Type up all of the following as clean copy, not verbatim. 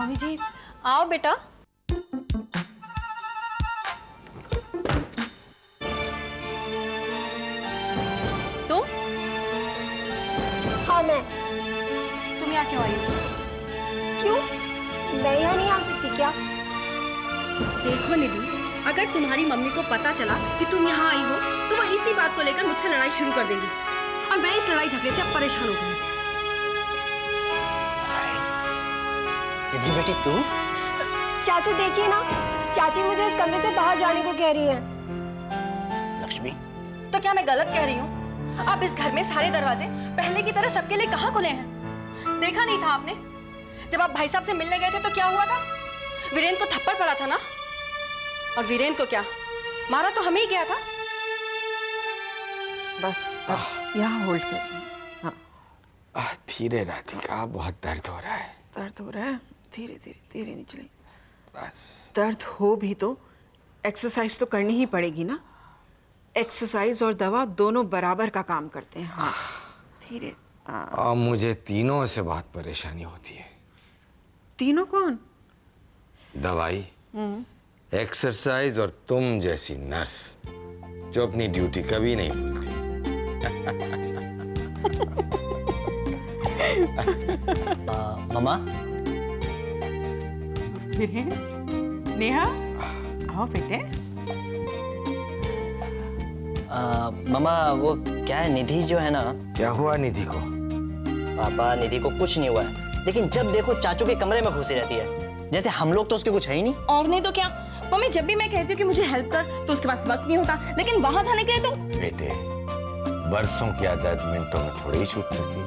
Mummy जी आओ बेटा। तुम? हाँ मैं। तुम यहाँ क्यों आई हो? क्यों? मैं यहाँ नहीं आ सकती क्या? देखो निधि, अगर तुम्हारी मम्मी को पता चला कि तुम यहाँ आई हो तो वो इसी बात को लेकर मुझसे लड़ाई शुरू कर देंगी और मैं इस लड़ाई झगड़े से अब परेशान हो गई। निधि बेटी तू? चाचू देखिए ना, चाची मुझे इस कमरे से बाहर जाने को कह रही है। लक्ष्मी, तो क्या मैं गलत कह रही हूँ? अब इस घर में सारे दरवाजे पहले की तरह सबके लिए कहाँ खुले हैं? देखा नहीं था आपने? जब आप भाई साहब से मिलने गए थे तो क्या हुआ था? वीरेन को थप्पड़ पड़ा था ना? और वीरेन को क्या मारा तो हमें ही गया था। बस अब यहाँ होल्ड कर। हाँ धीरे राधिका, बहुत दर्द हो रहा है। दर्द हो रहा है, धीरे धीरे धीरे नहीं चलेगी। बस दर्द हो भी तो एक्सरसाइज तो करनी ही पड़ेगी ना। एक्सरसाइज और दवा दोनों बराबर का काम करते हैं। हाँ धीरे। और मुझे तीनों से बहुत परेशानी होती है। तीनों कौन? दवाई, एक्सरसाइज और तुम जैसी नर्स जो अपनी ड्यूटी कभी नहीं भूलती। मामा। वीरेन, नेहा, आओ बेटे। मामा वो क्या है, निधि जो है ना। क्या हुआ निधि को? पापा निधि को कुछ नहीं हुआ है, लेकिन जब देखो चाचू के कमरे में घुसी रहती है, जैसे हम लोग तो उसके कुछ है ही नहीं। और नहीं तो क्या मम्मी, जब भी मैं कहती हूँ कि मुझे हेल्प कर तो उसके पास वक्त नहीं होता, लेकिन वहां जाने के लिए तो। बेटे, बरसों की आदत मिनटों में थोड़ी ही छूट सकती।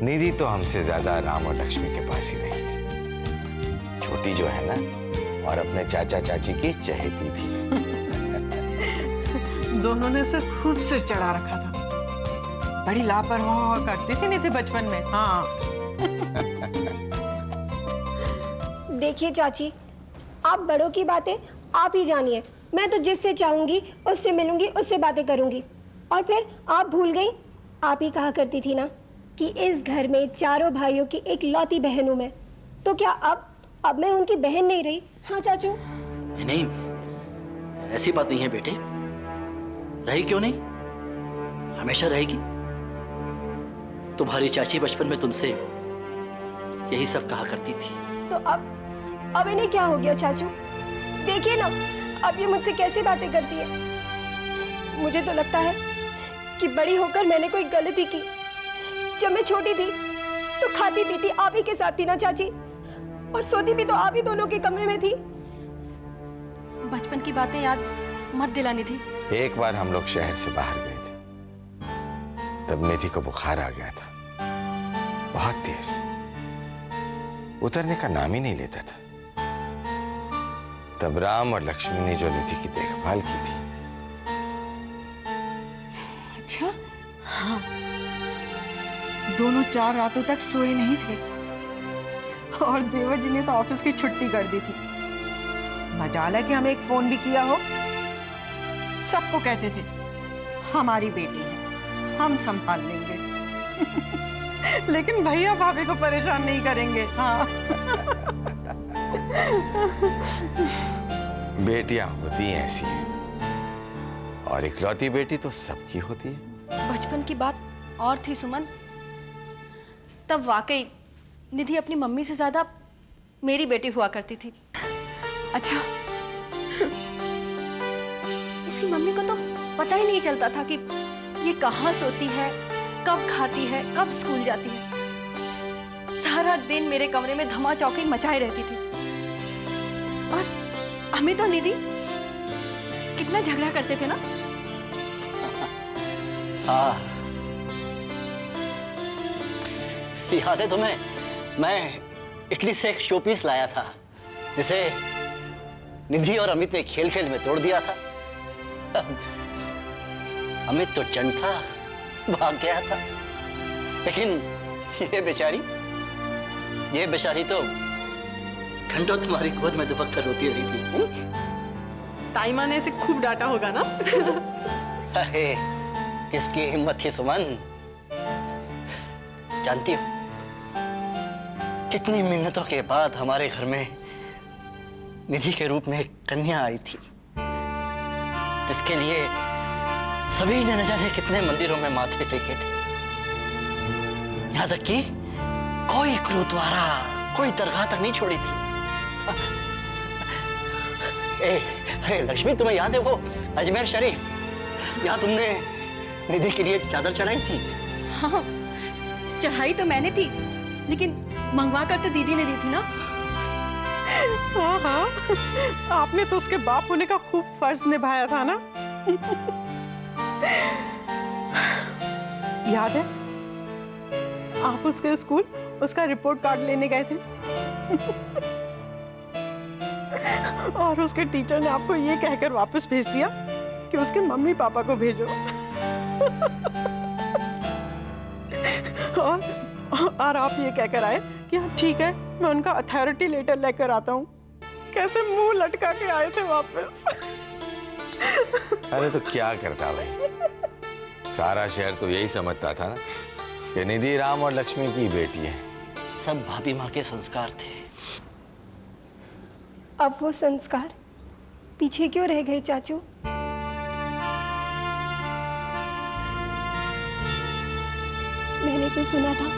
निधि तो हमसे ज्यादा राम और लक्ष्मी के पास ही रही है। छोटी जो है ना, और अपने चाचा चाची की चहेती भी। दोनों ने उसे खूब सिर चढ़ा रखा था। बड़ी लापरवाह हुआ करती थी नहीं थे बचपन में। हाँ देखिए चाची, आप बड़ों की बातें आप ही जानिए। मैं तो जिससे चाहूंगी उससे मिलूंगी, उससे बातें करूंगी। और फिर आप भूल गई, आप ही कहा करती थी ना कि इस घर में चारों भाइयों की एक लौती बहन हूं मैं। तो क्या अब मैं उनकी बहन नहीं रही? हाँ चाचू। नहीं, ऐसी बात नहीं है बेटे। रही क्यों नहीं, हमेशा रहेगी। तुम्हारी चाची बचपन में तुमसे यही सब कहा करती थी। तो अब इन्हें क्या हो गया चाचू? देखिए ना, अब ये मुझसे कैसी बातें करती है। मुझे तो लगता है कि बड़ी होकर मैंने कोई गलती की। जब मैं छोटी थी तो खाती पीती आप ही के साथ थी ना चाची, और सोती भी तो आप ही दोनों के कमरे में थी। बचपन की बातें याद मत दिलानी थी। एक बार हम लोग शहर से बाहर गए थे, तब निधि को बुखार आ गया था, बहुत तेज, उतरने का नाम ही नहीं लेता था। तब राम और लक्ष्मी ने जो निधि की देखभाल की थी। अच्छा। हाँ, दोनों 4 रातों तक सोए नहीं थे, और देवर जी ने तो ऑफिस की छुट्टी कर दी थी। मजाल है कि हमें एक फोन भी किया हो। सबको कहते थे हमारी बेटी है, हम संभाल लेंगे। लेकिन भैया भाभी को परेशान नहीं करेंगे। हाँ। बेटियां होती हैं ऐसी हैं, और इकलौती बेटी तो सबकी होती है। बचपन की बात और थी सुमन। तब वाकई निधि अपनी मम्मी से ज्यादा मेरी बेटी हुआ करती थी। अच्छा, इसकी मम्मी को तो पता ही नहीं चलता था कि ये कहाँ सोती है, कब खाती है, कब स्कूल जाती है। सारा दिन मेरे कमरे में धमा चौकी मचाए रहती थी। और अमित और निधि कितना झगड़ा करते थे ना। हाँ, याद है तुम्हें? मैं इटली से एक शोपीस लाया था, जिसे निधि और अमित ने खेल खेल में तोड़ दिया था। अमित तो चंड था, भाग गया था, लेकिन ये बेचारी तो घंटों तुम्हारी गोद में दुबक कर रोती रही थी। ताई माँ ने इसे खूब डांटा होगा ना। अरे किसकी हिम्मत थी सुमन। जानती हो कितनी मिन्नतों के बाद हमारे घर में निधि के रूप में एक कन्या आई थी, जिसके लिए सभी ने न जाने कितने मंदिरों में माथे टेके थे। यहां तक कि कोई गुरुद्वारा, कोई दरगाह तक नहीं छोड़ी थी। अरे लक्ष्मी, तुम्हें याद है वो अजमेर शरीफ, यहाँ तुमने निधि के लिए चादर चढ़ाई थी? हाँ, चढ़ाई तो मैंने थी, लेकिन मंगवा कर तो दीदी ने दी थी ना। हाँ हाँ, आपने तो उसके बाप होने का खूब फर्ज निभाया था ना। याद है आप उसके स्कूल उसका रिपोर्ट कार्ड लेने गए थे और उसके टीचर ने आपको ये कहकर वापस भेज दिया कि उसके मम्मी पापा को भेजो। और आप ये कहकर आए कि हाँ ठीक है, मैं उनका अथॉरिटी लेटर लेकर आता हूँ। कैसे मुंह लटका के आए थे वापस। अरे तो क्या करता भाई, सारा शहर तो यही समझता था ना कि निधि राम और लक्ष्मी की बेटी है। सब भाभी माँ के संस्कार थे। अब वो संस्कार पीछे क्यों रह गए चाचू? मैंने तो सुना था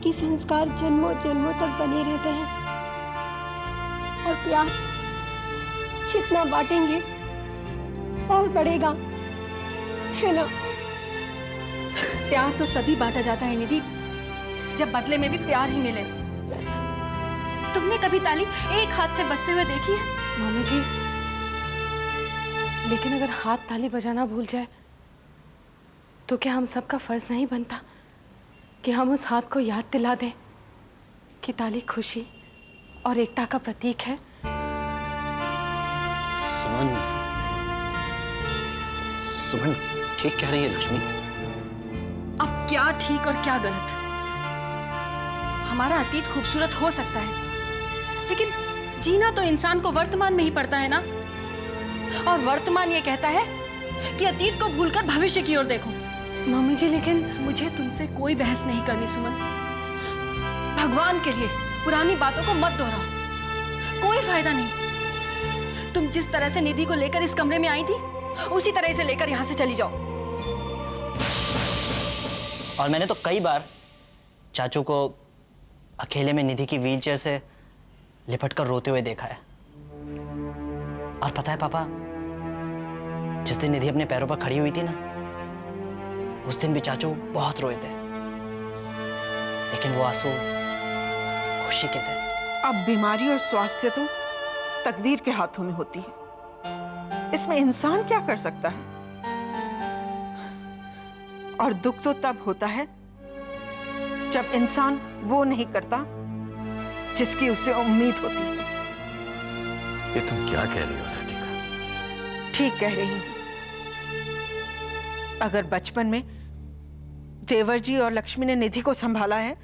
कि संस्कार जन्मों जन्मों तक बने रहते हैं और प्यार जितना बांटेंगे और बढ़ेगा, है ना? प्यार तो तभी बांटा जाता है निधि, जब बदले में भी प्यार ही मिले। तुमने कभी ताली एक हाथ से बजते हुए देखी है? मम्मी जी, लेकिन अगर हाथ ताली बजाना भूल जाए तो क्या हम सबका फर्ज नहीं बनता कि हम उस हाथ को याद दिला दें कि ताली खुशी और एकता का प्रतीक है? सुमन, सुमन ठीक कह रही है लक्ष्मी। अब क्या ठीक और क्या गलत? हमारा अतीत खूबसूरत हो सकता है, लेकिन जीना तो इंसान को वर्तमान में ही पड़ता है ना। और वर्तमान ये कहता है कि अतीत को भूलकर भविष्य की ओर देखो। मम्मी जी, लेकिन मुझे तुमसे कोई बहस नहीं करनी सुमन। भगवान के लिए पुरानी बातों को मत दोहराओ, कोई फायदा नहीं। तुम जिस तरह से निधि को लेकर इस कमरे में आई थी, उसी तरह से लेकर यहां से चली जाओ। और मैंने तो कई बार चाचू को अकेले में निधि की व्हीलचेयर से लिपटकर रोते हुए देखा है। और पता है पापा, जिस दिन निधि अपने पैरों पर खड़ी हुई थी ना, उस दिन भी चाचू बहुत रोए थे, लेकिन वो आंसू खुशी के थे। अब बीमारी और स्वास्थ्य तो तकदीर के हाथों में होती है, इसमें इंसान क्या कर सकता है? और दुख तो तब होता है जब इंसान वो नहीं करता जिसकी उसे उम्मीद होती है। ये तुम क्या कह रही हो राधिका? ठीक कह रही हूं। अगर बचपन में देवर जी और लक्ष्मी ने निधि को संभाला है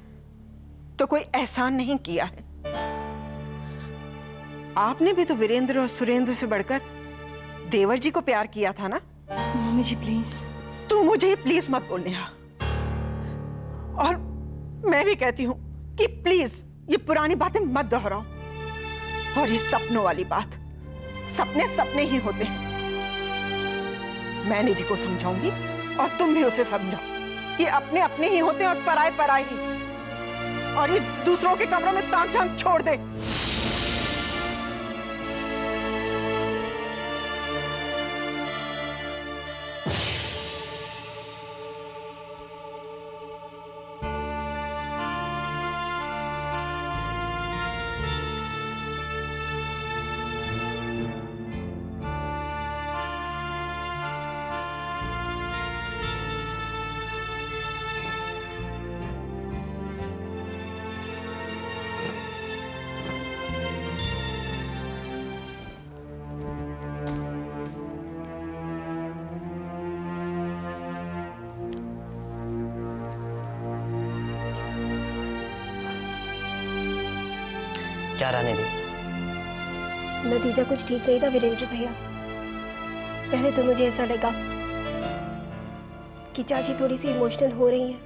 तो कोई एहसान नहीं किया है। आपने भी तो वीरेंद्र और सुरेंद्र से बढ़कर देवर जी को प्यार किया था ना? Mummy ji please. तू मुझे प्लीज मत बोलने हा। और मैं भी कहती हूं कि प्लीज ये पुरानी बातें मत दोहराओ। और ये सपनों वाली बात, सपने सपने ही होते हैं। मैं निधि को समझाऊंगी और तुम भी उसे समझाओ। ये अपने अपने ही होते हैं और पराए पराए ही। और ये दूसरों के कमरों में ताक झांक छोड़ दे। क्या रहा निधि? नतीजा कुछ ठीक नहीं था वीरेंद्र भैया। पहले तो मुझे ऐसा लगा कि चाची थोड़ी सी इमोशनल हो रही हैं,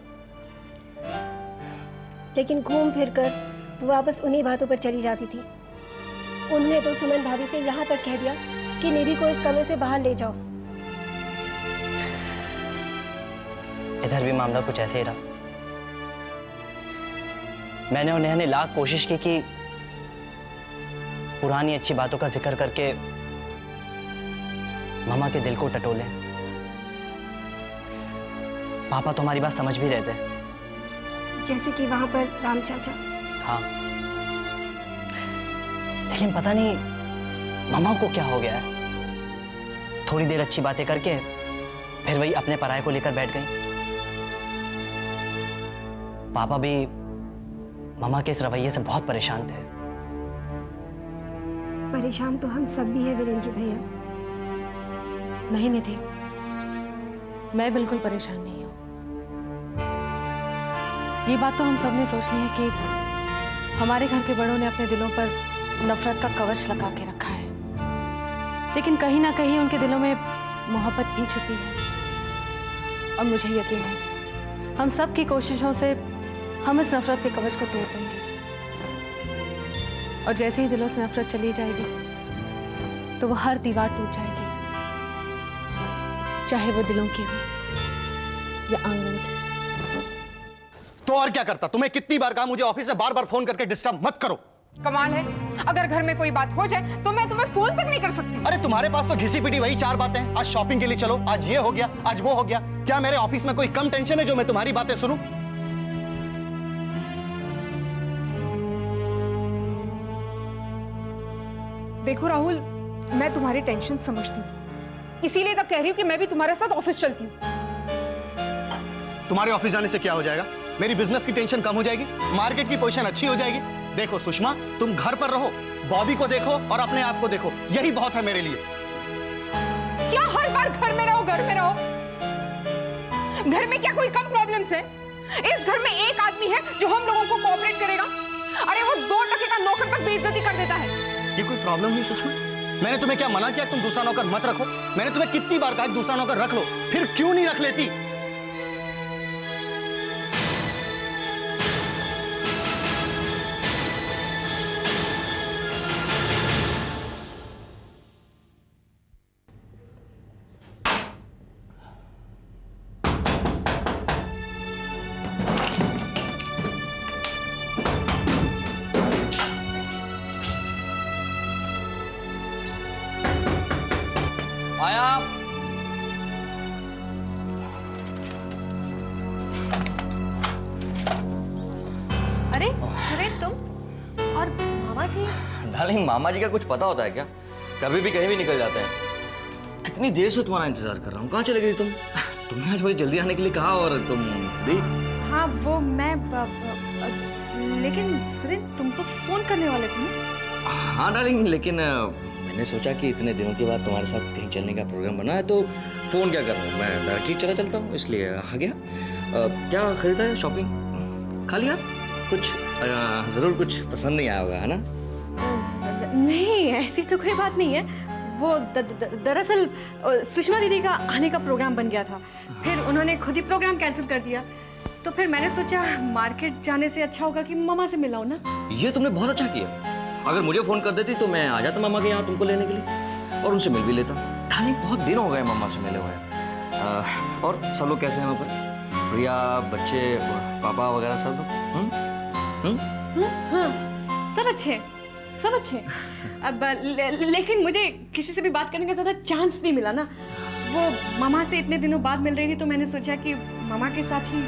लेकिन घूम फिर कर वो वापस उन्हीं बातों पर चली जाती थी। उन्होंने तो सुमन भाभी से यहाँ तक कह दिया कि निधि को इस कमरे से बाहर ले जाओ। इधर भी मामला कुछ ऐसे ही रहा। मैंने और नेहा ने लाख कोशिश की कि पुरानी अच्छी बातों का जिक्र करके मामा के दिल को टटोले। पापा तो हमारी बात समझ भी रहे थे। जैसे कि वहां पर राम चाचा। हाँ, लेकिन पता नहीं मामा को क्या हो गया है। थोड़ी देर अच्छी बातें करके फिर वही अपने पराये को लेकर बैठ गई। पापा भी मामा के इस रवैये से बहुत परेशान थे। परेशान तो हम सब भी है वीरेंद्र भैया। नहीं निधि, मैं बिल्कुल परेशान नहीं हूँ। ये बात तो हम सब ने सोच ली है कि हमारे घर के बड़ों ने अपने दिलों पर नफरत का कवच लगा के रखा है, लेकिन कहीं ना कहीं उनके दिलों में मोहब्बत भी छुपी है। और मुझे यकीन है हम सब की कोशिशों से हम इस नफरत के कवच को तोड़ देंगे। और जैसे ही दिलों से नफरत चली जाएगी तो वो हर दीवार टूट जाएगी, चाहे वो दिलों की हो या आंगन की। तो और क्या करता? तुम्हें कितनी बार कहा मुझे ऑफिस में बार बार फोन करके डिस्टर्ब मत करो। कमाल है, अगर घर में कोई बात हो जाए तो मैं तुम्हें फोन तक नहीं कर सकती। अरे तुम्हारे पास तो घिसी पिटी वही 4 बातें हैं। आज शॉपिंग के लिए चलो, आज ये हो गया, आज वो हो गया। क्या मेरे ऑफिस में कोई कम टेंशन है जो मैं तुम्हारी बातें सुनूं? देखो राहुल, मैं तुम्हारी टेंशन समझती हूँ, इसीलिए तो कह रही हूँ कि मैं भी तुम्हारे साथ ऑफिस चलती हूँ। तुम्हारे ऑफिस जाने से क्या हो जाएगा? मेरी बिजनेस की टेंशन कम हो जाएगी, मार्केट की पोजीशन अच्छी हो जाएगी। देखो सुषमा, तुम घर पर रहो, बॉबी को देखो और अपने आप को देखो, यही बहुत है मेरे लिए। क्या हर बार घर में रहो, घर में रहो? घर में क्या कोई कम प्रॉब्लम्स है? इस घर में एक आदमी है जो हम लोगों को कोऑपरेट करेगा। अरे वो 2 टके का नौकर तक बेइज्जती कर देता है। ये कोई प्रॉब्लम नहीं सुषमा? मैंने तुम्हें क्या मना किया तुम दूसरा नौकर मत रखो? मैंने तुम्हें कितनी बार कहा दूसरा नौकर रख लो, फिर क्यों नहीं रख लेती? आया। अरे सुरेश, तुम और मामा जी? डार्लिंग, मामा जी का कुछ पता होता है क्या? कभी भी कहीं भी निकल जाते हैं। कितनी देर से तुम्हारा इंतजार कर रहा हूँ, कहाँ चले गई तुम? तुमने आज मुझे जल्दी आने के लिए कहा और तुम भी। हाँ वो मैं लेकिन सुरेश, तुम तो फोन करने वाले थे ना? हाँ डार्लिंग, लेकिन मैंने सोचा कि इतने दिनों के बाद तुम्हारे साथ कहीं चलने का प्रोग्राम बना है तो फोन क्या कर रहा हूँ, मैं डायरेक्टली चला चलता हूँ, इसलिए आ गया। क्या खरीदा है? शॉपिंग खा लिया? कुछ जरूर कुछ पसंद नहीं आया होगा, है ना? नहीं, ऐसी तो कोई बात नहीं है। वो दरअसल सुषमा दीदी का आने का प्रोग्राम बन गया था, फिर उन्होंने खुद ही प्रोग्राम कैंसिल कर दिया। तो फिर मैंने सोचा मार्केट जाने से अच्छा होगा कि मामा से मिलाऊं ना। ये तुमने बहुत अच्छा किया। अगर मुझे फोन कर देती तो मैं आ जाता मामा के यहाँ तुमको लेने के लिए और उनसे मिल भी लेता। डार्लिंग, बहुत दिन हो गए मामा से मिले हुए। और सब लोग कैसे हैं वहाँ पर? प्रिया, बच्चे, पापा वगैरह सब लोग? हाँ, सब अच्छे, सब अच्छे। अब लेकिन मुझे किसी से भी बात करने का ज़्यादा चांस नहीं मिला ना। वो मामा से इतने दिनों बाद मिल रही थी तो मैंने सोचा कि मामा के साथ ही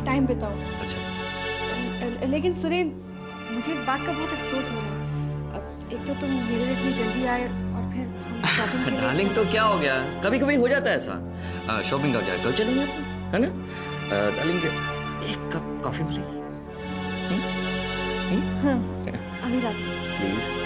टाइम बिताओ। अच्छा। लेकिन सुरेन, मुझे एक बात का बहुत अफसोस हो रहा है। अब एक तो तुम मेरे लिए इतनी जल्दी आए और फिर हम शॉपिंग के लिए। डार्लिंग, तो क्या हो गया? कभी कभी हो जाता है ऐसा। शॉपिंग का जाए कल चलेंगे अपन, है ना? डार्लिंग, एक कप कॉफी मिलेगी? हाँ, अभी रात को। प्लीज।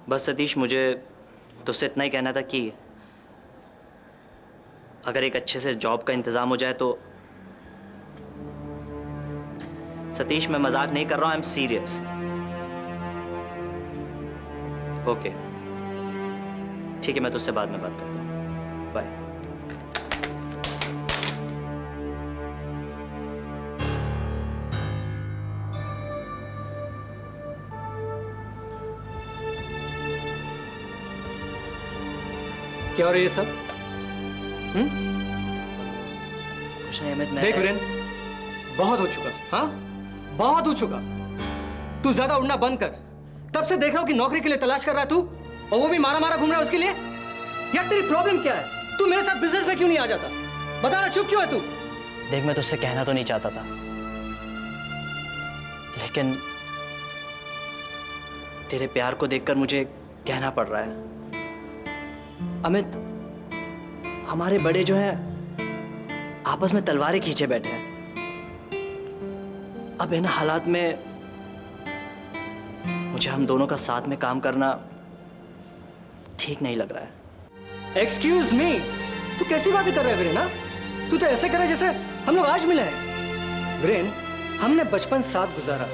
बस सतीश, मुझे तुझसे इतना ही कहना था कि अगर एक अच्छे से जॉब का इंतजाम हो जाए तो। सतीश, मैं मजाक नहीं कर रहा हूं, आई एम सीरियस। ओके ठीक है, मैं तुझसे बाद में बात करता हूँ। बाय। क्या हो रहा है ये सब? कुछ नहीं अमित, मैं देख वीरेन, बहुत हो चुका। हाँ, बहुत हो चुका। तू ज्यादा उड़ना बंद कर। तब से देख रहा हूं कि नौकरी के लिए तलाश कर रहा है तू, और वो भी मारा मारा घूम रहा है उसके लिए। यार तेरी प्रॉब्लम क्या है? तू मेरे साथ बिजनेस में क्यों नहीं आ जाता? बता ना, चुप क्यों है तू? देख, मैं तुझसे कहना तो नहीं चाहता था, लेकिन तेरे प्यार को देखकर मुझे कहना पड़ रहा है। अमित, हमारे बड़े जो हैं आपस में तलवारें खींचे बैठे हैं। अब इन हालात में मुझे हम दोनों का साथ में काम करना ठीक नहीं लग रहा है। एक्सक्यूज मी, तू कैसी बातें कर रहा है वीरेन? हाँ, तू तो ऐसे कर रहा है जैसे हम लोग आज मिले हैं। वीरेन, हमने बचपन साथ गुजारा,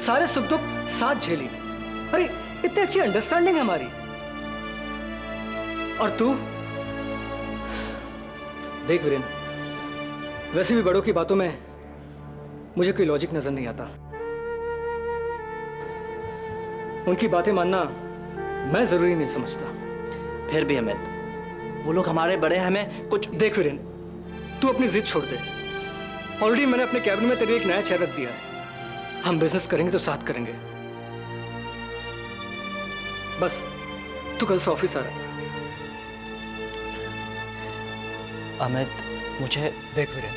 सारे सुख दुख साथ झेली। अरे इतनी अच्छी अंडरस्टैंडिंग है हमारी। और तू देख वीरेन, वैसे भी बड़ों की बातों में मुझे कोई लॉजिक नजर नहीं आता। उनकी बातें मानना मैं जरूरी नहीं समझता। फिर भी अमित, वो लोग हमारे बड़े हैं, हमें कुछ। देख वीरेन, तू अपनी जिद छोड़ दे। ऑलरेडी मैंने अपने कैबिन में तेरे एक नया चेहरा रख दिया है। हम बिजनेस करेंगे तो साथ करेंगे। बस तू कल से ऑफिस आ रहा है। अमित, मुझे देख वीरेन,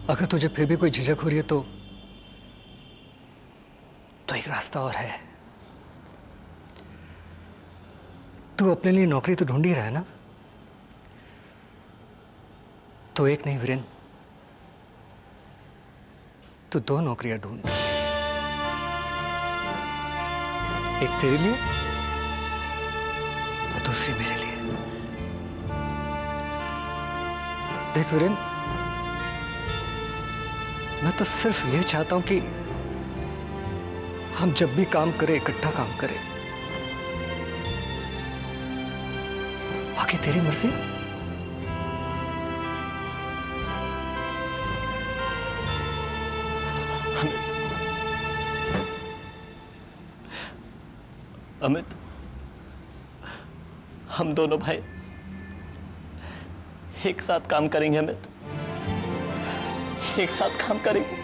अगर तुझे फिर भी कोई झिझक हो रही है तो एक रास्ता और है। तू अपने लिए नौकरी तो ढूंढ ही रहा है ना? तो एक नहीं वीरेन, तू 2 नौकरियां ढूंढ। एक तेरे लिए और दूसरी मेरे लिए। देख वीरेन, मैं तो सिर्फ ये चाहता हूं कि हम जब भी काम करें इकट्ठा काम करें। बाकी तेरी मर्जी। अमित, हम दोनों भाई एक साथ काम करेंगे अमित, एक साथ काम करेंगे।